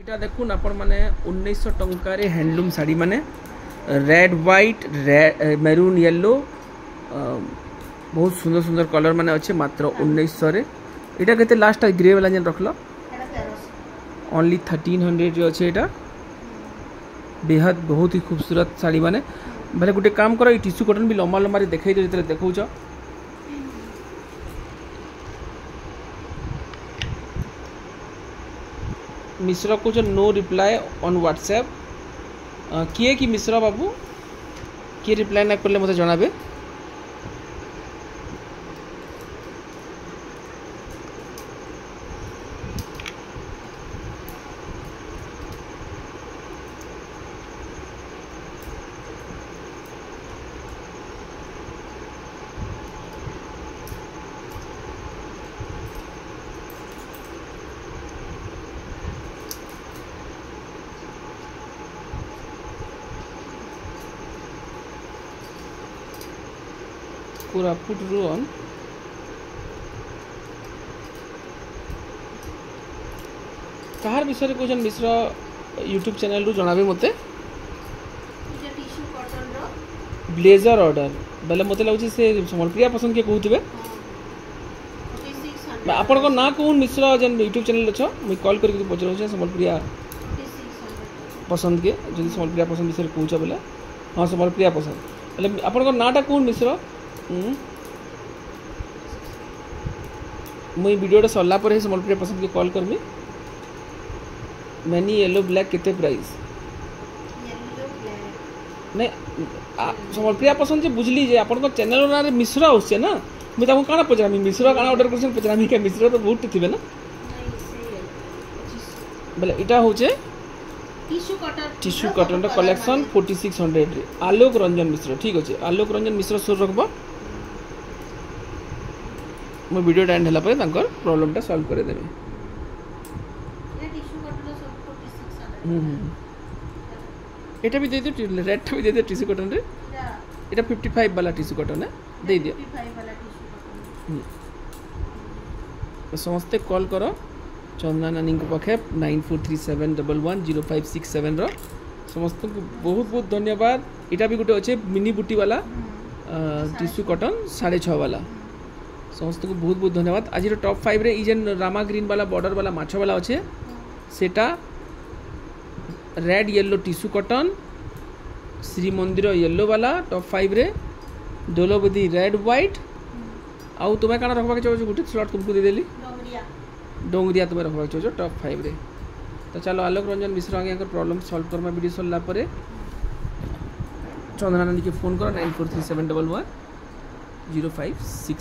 এটা দেখুন আপন মানে 1900 টঙ্কারে হ্যান্ডলুম শাড়ি মানে रेड व्हाइट मेरून येलो बहुत सुंदर सुंदर कलर माने अच्छे मात्र 1900 रे एटा केते लास्ट ग्रे वाला जन रखलो ओनली 1300 रे अच्छे एटा बेहद बहुत ही खूबसूरत साड़ी माने भले गुटे काम करो टिश्यू कॉटन भी लंबा लंबा रे देखाई दे जते देखौ छ मिश्रा को जो नो रिप्लाई ऑन व्हाट्सएप किए कि मिश्रा बाबू किए रिप्लाई ना करले मते जणाबे कोरापुट रोन कहार विषय को मिश्र यूट्यूब चैनल रु जणाबे मते ब्लेजर ऑर्डर बेले मते लागु से समलप्रिया पसंद के कहउतबे आपन को ना कहून मिश्र जन यूट्यूब चैनल छ मैं कॉल करके पचरौ छ समलप्रिया पसंद के जदि समलप्रिया पसंद विषय कहउछ बोले हां समलप्रिया पसंद बेले आपन को नाटा कहून मिश्र मुई वीडियो सरला पर समलप्रिया पसंद के कॉल करमी मैनी येलो ब्लैक केते प्राइस नहीं समलप्रिया पसंद जे बुझली जे आपन को चैनल ना रे मिश्रा होसे ना मैं ताको काना पचरामी मिश्रा काना ऑर्डर करछन पचरामी के मिश्रा तो बहुत थिबे ना बोले इटा होचे टिश्यू कॉटन रो कलेक्शन 4600 रे आलोक रंजन मिश्र ठीक अछि आलोक रंजन मिश्र सुर रखबो मैं वीडियो एंड हला पर तांकर प्रॉब्लम टा सॉल्व करे देबे ये टिश्यू कॉटन रो 4600 एटा भी दे दे रेड टा भी दे दे टिश्यू कॉटन रे एटा 55 वाला टिश्यू कॉटन है दे दियो 55 वाला टिश्यू कॉटन तो समस्त कॉल करो चंदना नानी को पाखे 9437110567 रो समस्त को बहुत बहुत धन्यवाद एटा भी गुटे अच्छे मिनी बुटी वाला टिश्यू कॉटन 6.5 वाला समस्त को बहुत बहुत धन्यवाद आज टॉप 5 रे इजन रामा ग्रीन वाला बॉर्डर वाला माछ वाला अच्छे सेटा red yellow tissue cotton Shri मंदिर येलो वाला टॉप 5 रे दोलोबदी रेड व्हाइट आउ तुम्हें काना रखबा के चाहो गुटे स्लॉट तुमको दे देली डोंगरिया तुम्हें रखबा के चाहो टॉप 5 रे तो चलो आलोक रंजन मिश्र आगे प्रॉब्लम सॉल्व करमा वीडियो सरला परे चंदना नानी के फोन करो 9437110566